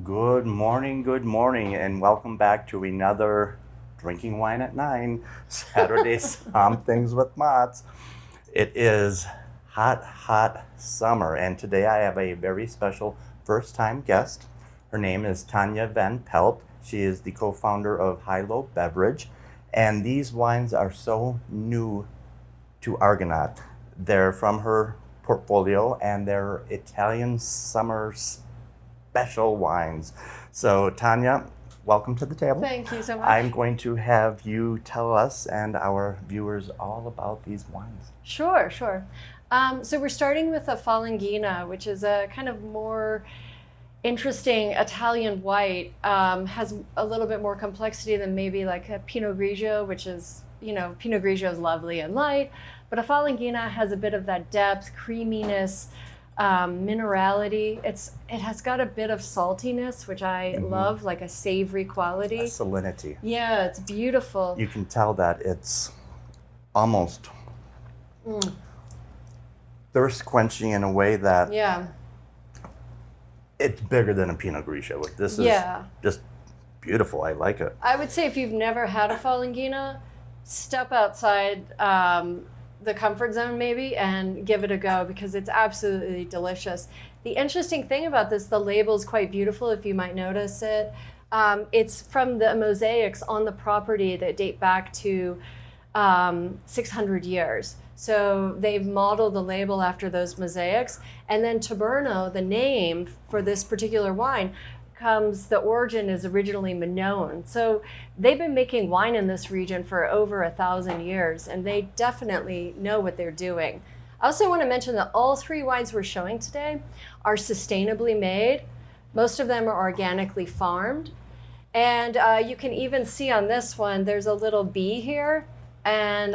Good morning, and welcome back to another Drinking Wine at 9, Saturday Somm-things with Mott's. It is hot summer, and today I have a very special first-time guest. Her name is Tania Van Pelt. She is the co-founder of High-Low Beverage, and these wines are so new to Argonaut. They're from her portfolio, and they're Italian summer special wines. So, Tania, welcome to the table. Thank you so much. I'm going to have you tell us and our viewers all about these wines. Sure. So we're starting with a Falanghina, which is a kind of more interesting Italian white. Has a little bit more complexity than maybe like a Pinot Grigio, which is, Pinot Grigio is lovely and light, but a Falanghina has a bit of that depth, creaminess, minerality. It has got a bit of saltiness, which I love, like a savory quality. A salinity. Yeah, it's beautiful. You can tell that it's almost thirst quenching in a way that Yeah. it's bigger than a Pinot Grigio. This is just beautiful. I like it. I would say if you've never had a Falanghina, step outside the comfort zone maybe and give it a go, because it's absolutely delicious. The interesting thing about this, the label is quite beautiful if you might notice it. It's from the mosaics on the property that date back to 600 years. So they've modeled the label after those mosaics. And then Taberno, the name for this particular wine, the origin is originally Minoan. So they've been making wine in this region for over 1,000 years, and they definitely know what they're doing. I also want to mention that all three wines we're showing today are sustainably made. Most of them are organically farmed. And you can even see on this one, there's a little bee here, and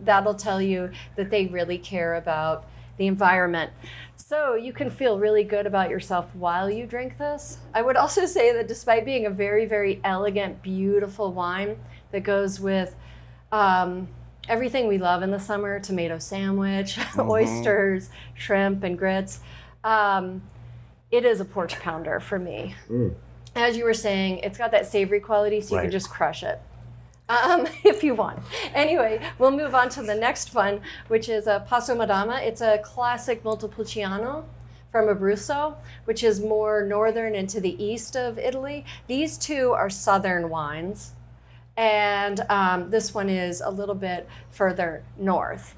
that'll tell you that they really care about the environment. So you can feel really good about yourself while you drink this. I would also say that despite being a very, very elegant, beautiful wine that goes with everything we love in the summer, tomato sandwich, oysters, shrimp, and grits, it is a porch pounder for me. As you were saying, it's got that savory quality, so you can just crush it. If you want. Anyway, we'll move on to the next one, which is a Passo Madama. It's a classic Montepulciano from Abruzzo, which is more northern and to the east of Italy. These two are southern wines, and this one is a little bit further north.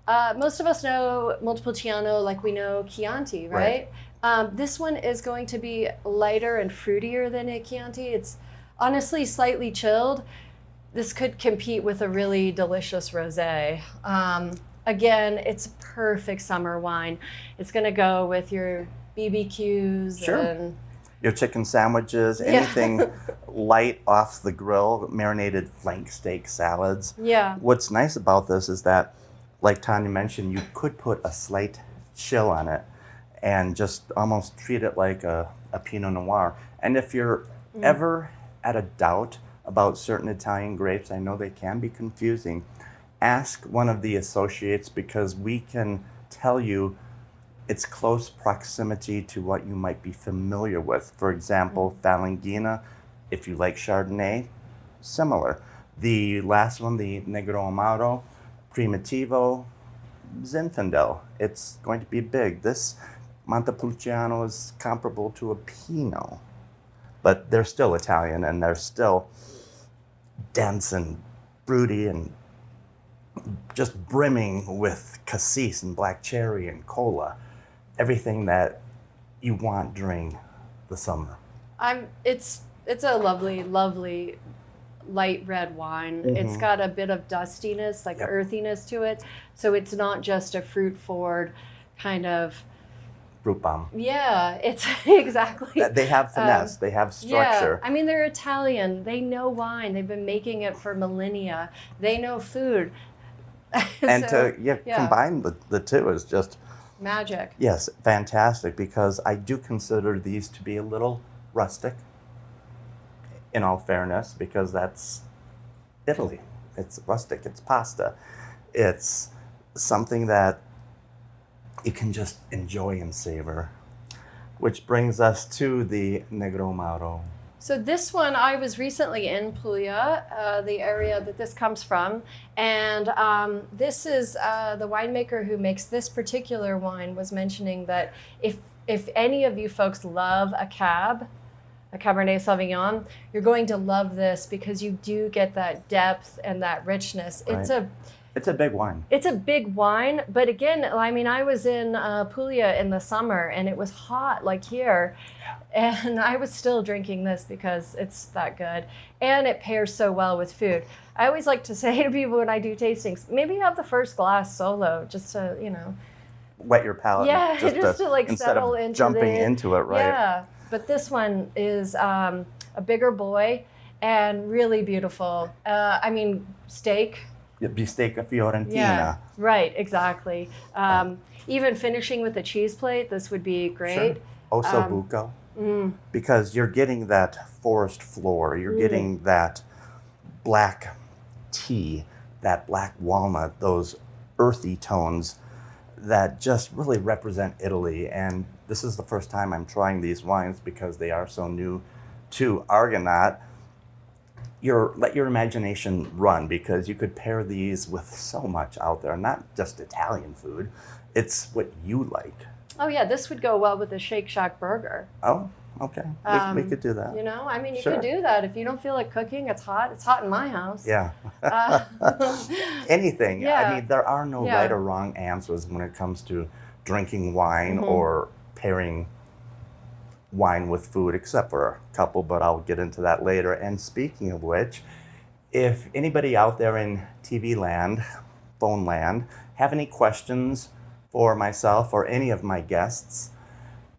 Most of us know Montepulciano like we know Chianti, right? This one is going to be lighter and fruitier than a Chianti. It's honestly slightly chilled. This could compete with a really delicious rosé. Again, it's a perfect summer wine. It's going to go with your BBQs and your chicken sandwiches, anything light off the grill, marinated flank steak salads. Yeah. What's nice about this is that, like Tania mentioned, you could put a slight chill on it and just almost treat it like a Pinot Noir. And if you're ever at a doubt about certain Italian grapes, I know they can be confusing, ask one of the associates, because we can tell you its close proximity to what you might be familiar with. For example, Falanghina, if you like Chardonnay, similar. The last one, the Negro Amaro, Primitivo, Zinfandel, it's going to be big. This Montepulciano is comparable to a Pinot, but they're still Italian, and they're still dense and fruity and just brimming with cassis and black cherry and cola, everything that you want during the summer. It's a lovely light red wine. It's got a bit of dustiness, like earthiness to it, so it's not just a fruit forward kind of Fruit bomb. Yeah, it's exactly. They have finesse. They have structure. Yeah, I mean, they're Italian. They know wine. They've been making it for millennia. They know food. And combine the two is just magic. Yes, fantastic, because I do consider these to be a little rustic, in all fairness, because that's Italy. It's rustic. It's pasta. It's something that you can just enjoy and savor. which brings us to the Negro Amaro. So this one, I was recently in Puglia, the area that this comes from, and this is the winemaker who makes this particular wine was mentioning that if any of you folks love a Cabernet Sauvignon, you're going to love this because you do get that depth and that richness. Right. It's a big wine. It's a big wine, but again, I mean, I was in Puglia in the summer and it was hot like here, and I was still drinking this because it's that good, and it pairs so well with food. I always like to say to people when I do tastings, maybe have the first glass solo, just to, you know, wet your palate. Yeah, just to like instead settle of into jumping into it, right? Yeah, but this one is a bigger boy and really beautiful. I mean, steak. Bistecca Fiorentina. Yeah, right, exactly. Even finishing with a cheese plate, this would be great. Sure. Osso buco. Because you're getting that forest floor, you're getting that black tea, that black walnut, those earthy tones that just really represent Italy. And this is the first time I'm trying these wines because they are so new to Argonaut. Let your imagination run, because you could pair these with so much out there, not just Italian food. It's what you like. Oh yeah, this would go well with a Shake Shack burger. Oh, okay. We could do that. You know, I mean, you Sure. could do that if you don't feel like cooking. It's hot. It's hot in my house. Yeah. Anything. Yeah. I mean, there are no Yeah. right or wrong answers when it comes to drinking wine or pairing wine with food, except for a couple, but I'll get into that later. And speaking of which, if anybody out there in TV land, phone land, have any questions for myself or any of my guests,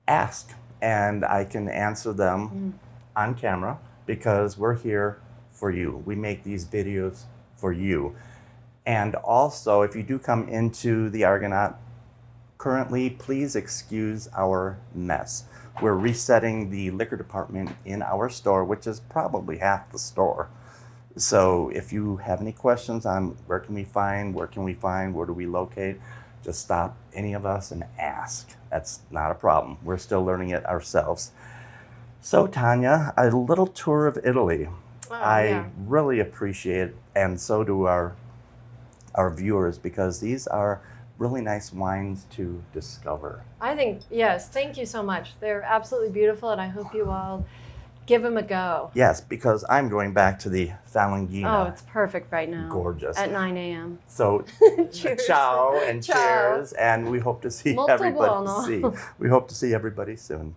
ask, and I can answer them on camera, because we're here for you. We make these videos for you. And also, if you do come into the Argonaut currently, please excuse our mess. We're resetting the liquor department in our store, which is probably half the store. So if you have any questions on where can we find, where do we locate, just stop any of us and ask. That's not a problem. We're still learning it ourselves. So Tania, a little tour of Italy. I really appreciate it, and so do our viewers, because these are really nice wines to discover. I think, yes, thank you so much. They're absolutely beautiful, and I hope you all give them a go. Yes, because I'm going back to the Falanghina. Oh, it's perfect right now. Gorgeous. At 9 a.m. So Cheers. Ciao and Ciao. cheers, and we hope to see Molto everybody buono. We hope to see everybody soon.